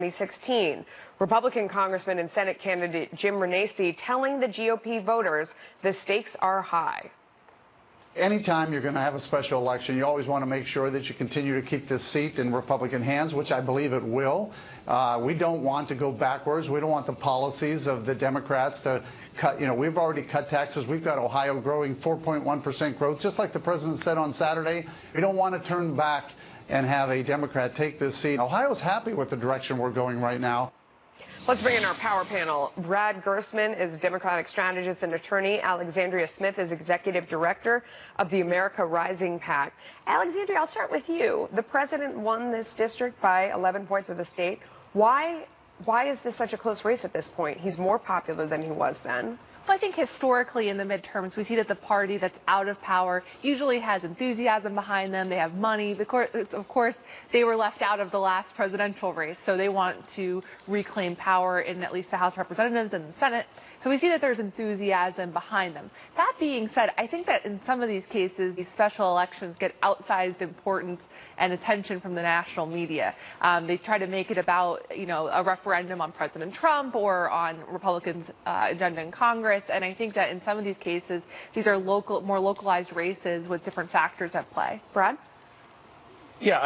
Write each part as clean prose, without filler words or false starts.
2016. Republican Congressman and Senate candidate Jim Renacci telling the GOP voters the stakes are high. Anytime you're going to have a special election, you always want to make sure that you continue to keep this seat in Republican hands, which I believe it will. We don't want to go backwards. We don't want the policies of the Democrats to cut. We've already cut taxes. We've got Ohio growing 4.1% growth, just like the president said on Saturday. We don't want to turn back and have a Democrat take this seat. Ohio's happy with the direction we're going right now. Let's bring in our power panel. Brad Gersman is Democratic strategist and attorney. Alexandria Smith is executive director of the America Rising PAC. Alexandria, I'll start with you. The president won this district by 11 points of the state. Why is this such a close race at this point? He's more popular than he was then. Well, I think historically in the midterms, we see that the party that's out of power usually has enthusiasm behind them. They have money. Of course, they were left out of the last presidential race, so they want to reclaim power in at least the House of Representatives and the Senate. So we see that there's enthusiasm behind them. That being said, I think that in some of these cases, these special elections get outsized importance and attention from the national media. They try to make it about, a referendum on President Trump or on Republicans' agenda in Congress. And I think that in some of these cases, these are more localized races with different factors at play. Brad? Yeah,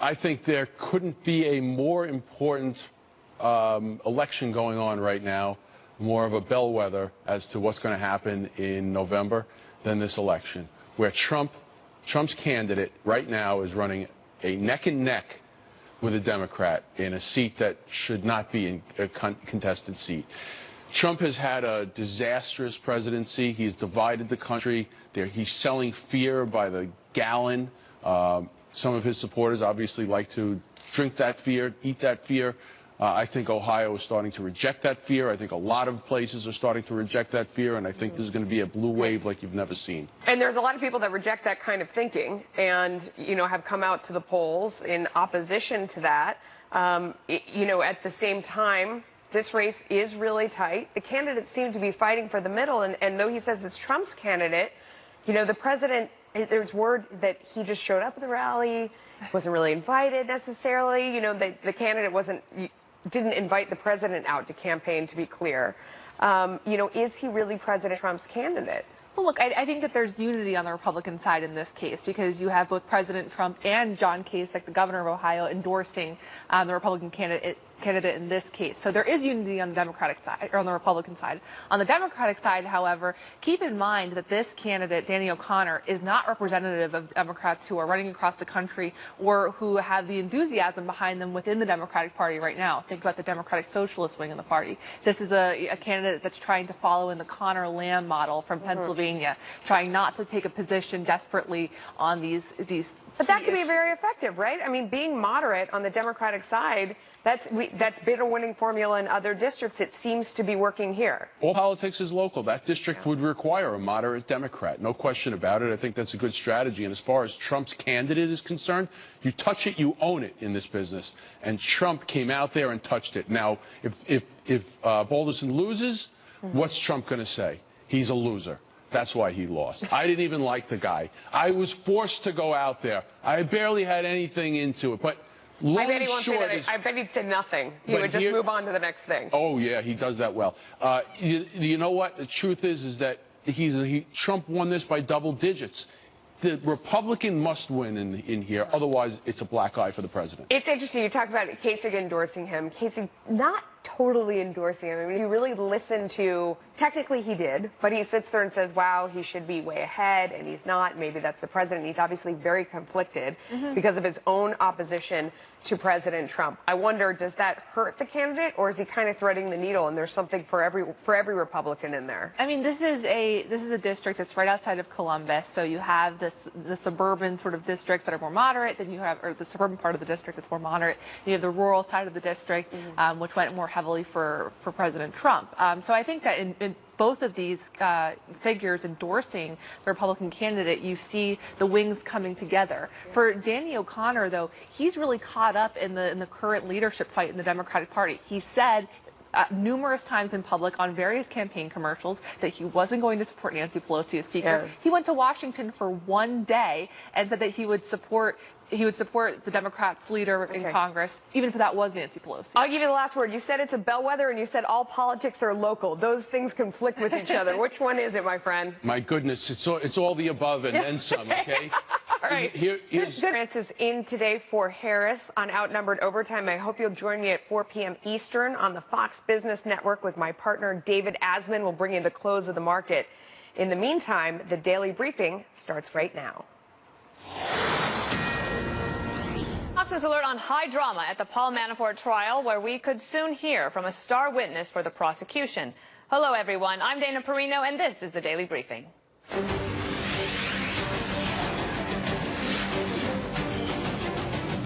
I think there couldn't be a more important election going on right now, more of a bellwether as to what's going to happen in November than this election, where Trump's candidate right now is running a neck and neck with a Democrat in a seat that should not be a contested seat. Trump has had a disastrous presidency. He's divided the country. He's selling fear by the gallon. Some of his supporters obviously like to drink that fear, eat that fear. I think Ohio is starting to reject that fear. I think a lot of places are starting to reject that fear, and I think there's going to be a blue wave like you've never seen. And there's a lot of people that reject that kind of thinking and, have come out to the polls in opposition to that. At the same time, this race is really tight. The candidates seem to be fighting for the middle, and though he says it's Trump's candidate, the president, there's word that he just showed up at the rally, wasn't really invited necessarily. The candidate didn't invite the president out to campaign, to be clear. Is he really President Trump's candidate? Well, look, I think that there's unity on the Republican side in this case because you have both President Trump and John Kasich, the governor of Ohio, endorsing the Republican candidate in this case. So there is unity on the Democratic side, or on the Republican side. On the Democratic side, however, keep in mind that this candidate, Danny O'Connor, is not representative of Democrats who are running across the country or who have the enthusiasm behind them within the Democratic Party right now. Think about the Democratic Socialist wing of the party. This is a candidate that's trying to follow in the Connor Lamb model from Pennsylvania, trying not to take a position desperately on these But that could be very effective, right? I mean, being moderate on the Democratic side, that's been a winning formula in other districts. It seems to be working here. All politics is local. That district would require a moderate Democrat. No question about it. I think that's a good strategy. And as far as Trump's candidate is concerned, you touch it, you own it in this business. And Trump came out there and touched it. Now, if Balderson loses, what's Trump going to say? He's a loser. That's why he lost. I didn't even like the guy. I was forced to go out there. I barely had anything into it. But long and short is, I bet he'd say nothing. He would just move on to the next thing. Oh, yeah, he does that well. You know what? The truth is that Trump won this by double digits. The Republican must win in here. Otherwise, it's a black eye for the president. It's interesting. You talk about Kasich endorsing him. Kasich not totally endorsing him. I mean, you really listen to, technically he did, but he sits there and says, wow, he should be way ahead, and he's not. Maybe that's the president. He's obviously very conflicted because of his own opposition to President Trump. I wonder, does that hurt the candidate, or is he kind of threading the needle and there's something for every Republican in there? I mean, this is a district that's right outside of Columbus, so you have the suburban sort of districts that are more moderate, then you have, or the suburban part of the district that's more moderate, then you have the rural side of the district, which went more heavily for President Trump. So I think that in both of these figures endorsing the Republican candidate, you see the wings coming together. For Danny O'Connor, though, he's really caught up in the current leadership fight in the Democratic Party. He said numerous times in public on various campaign commercials that he wasn't going to support Nancy Pelosi as Speaker. Yeah. He went to Washington for one day and said that he would support he would support the Democrats' leader in Congress, even if that was Nancy Pelosi. I'll give you the last word. You said it's a bellwether, and you said all politics are local. Those things conflict with each other. Which one is it, my friend? My goodness, it's all the above and then some, okay? All right. Here's Francis in today for Harris on Outnumbered Overtime. I hope you'll join me at 4 p.m. Eastern on the Fox Business Network with my partner, David Asman. We'll bring you the close of the market. In the meantime, the Daily Briefing starts right now. Fox News alert on high drama at the Paul Manafort trial, where we could soon hear from a star witness for the prosecution. Hello, everyone. I'm Dana Perino, and this is the Daily Briefing.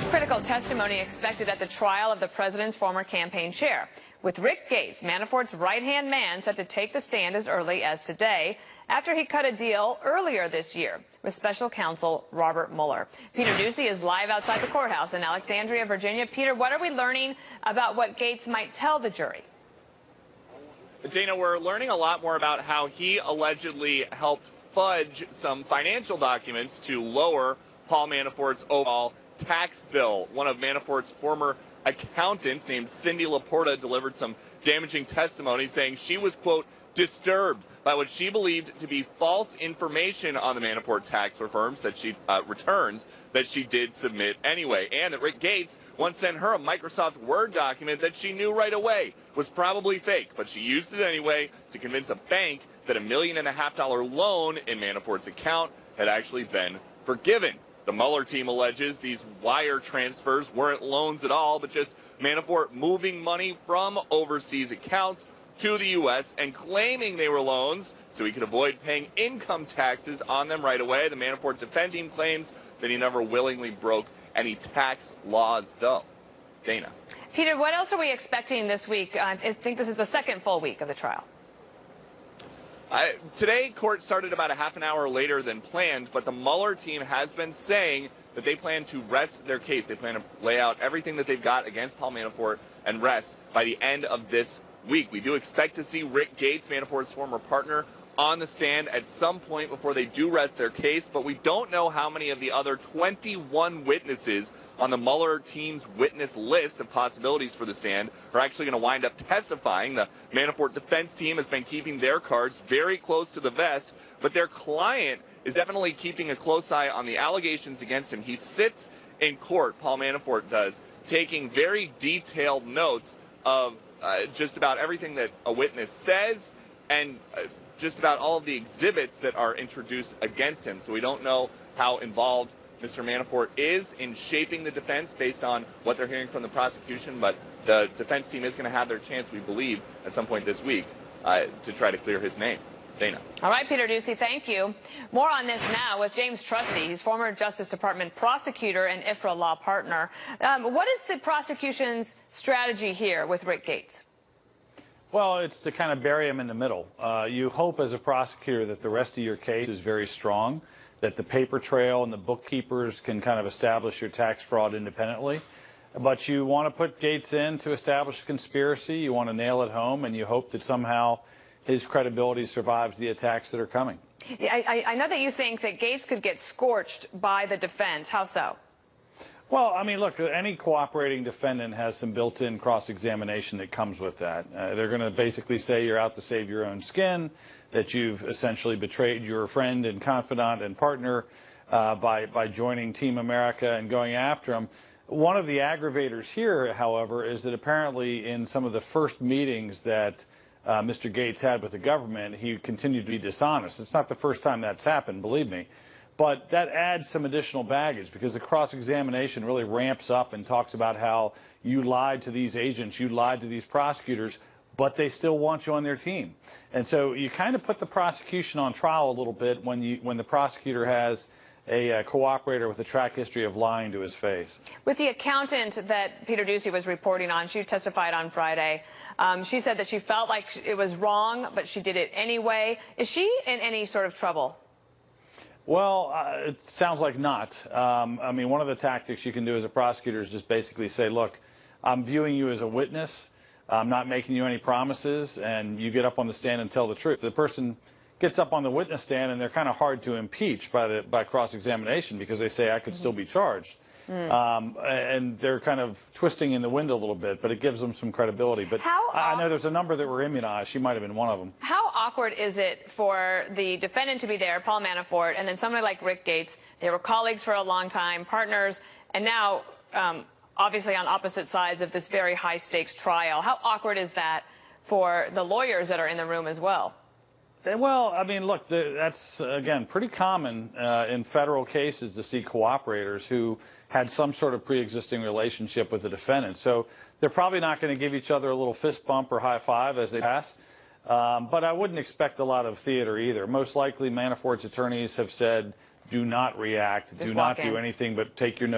Critical testimony expected at the trial of the president's former campaign chair, with Rick Gates, Manafort's right-hand man, set to take the stand as early as today, after he cut a deal earlier this year with special counsel Robert Mueller. Peter Doocy is live outside the courthouse in Alexandria, Virginia. Peter, what are we learning about what Gates might tell the jury? Dana, we're learning a lot more about how he allegedly helped fudge some financial documents to lower Paul Manafort's overall tax bill. One of Manafort's former accountants named Cindy Laporta delivered some damaging testimony saying she was, quote, disturbed by what she believed to be false information on the Manafort tax returns that she did submit anyway, and that Rick Gates once sent her a Microsoft Word document that she knew right away was probably fake, but she used it anyway to convince a bank that $1.5 million loan in Manafort's account had actually been forgiven. The Mueller team alleges these wire transfers weren't loans at all, but just Manafort moving money from overseas accounts to the U.S. and claiming they were loans so he could avoid paying income taxes on them right away. The Manafort defense team claims that he never willingly broke any tax laws, though. Dana. Peter, what else are we expecting this week? I think this is the second full week of the trial. Today, court started about a half an hour later than planned, but the Mueller team has been saying that they plan to rest their case. They plan to lay out everything that they've got against Paul Manafort and rest by the end of this week. We do expect to see Rick Gates, Manafort's former partner, on the stand at some point before they do rest their case, but we don't know how many of the other 21 witnesses on the Mueller team's witness list of possibilities for the stand are actually going to wind up testifying. The Manafort defense team has been keeping their cards very close to the vest, but their client is definitely keeping a close eye on the allegations against him. He sits in court, Paul Manafort does, taking very detailed notes of just about everything that a witness says and just about all of the exhibits that are introduced against him. So we don't know how involved Mr. Manafort is in shaping the defense based on what they're hearing from the prosecution, but the defense team is going to have their chance, we believe, at some point this week to try to clear his name. Dana. All right, Peter Doocy, thank you. More on this now with James Trusty. He's former Justice Department prosecutor and IFRA law partner. What is the prosecution's strategy here with Rick Gates? Well, it's to kind of bury him in the middle. You hope as a prosecutor that the rest of your case is very strong, that the paper trail and the bookkeepers can kind of establish your tax fraud independently. But you want to put Gates in to establish a conspiracy. You want to nail it home, and you hope that somehow his credibility survives the attacks that are coming. I know that you think that Gates could get scorched by the defense. How so? Well, I mean, look, any cooperating defendant has some built-in cross-examination that comes with that. They're going to basically say you're out to save your own skin, that you've essentially betrayed your friend and confidant and partner by joining Team America and going after him. One of the aggravators here, however, is that apparently in some of the first meetings that Mr. Gates had with the government, he continued to be dishonest. It's not the first time that's happened, believe me. But that adds some additional baggage because the cross-examination really ramps up and talks about how you lied to these agents, you lied to these prosecutors, but they still want you on their team. And so you kind of put the prosecution on trial a little bit when the prosecutor has a cooperator with a track history of lying to his face. With the accountant that Peter Doocy was reporting on, she testified on Friday. She said that she felt like it was wrong, but she did it anyway. Is she in any sort of trouble? Well, it sounds like not. I mean, one of the tactics you can do as a prosecutor is just basically say, look, I'm viewing you as a witness. I'm not making you any promises, and you get up on the stand and tell the truth. The person gets up on the witness stand, and they're kind of hard to impeach by cross-examination because they say I could still be charged. And they're kind of twisting in the wind a little bit, but it gives them some credibility. But I know there's a number that were immunized. She might have been one of them. How awkward is it for the defendant to be there, Paul Manafort, and then somebody like Rick Gates? They were colleagues for a long time, partners, and now obviously on opposite sides of this very high-stakes trial. How awkward is that for the lawyers that are in the room as well? Well, I mean, look, that's, again, pretty common in federal cases to see cooperators who had some sort of pre-existing relationship with the defendant. So they're probably not going to give each other a little fist bump or high five as they pass. But I wouldn't expect a lot of theater either. Most likely, Manafort's attorneys have said, do not react, do not do anything but take your notes.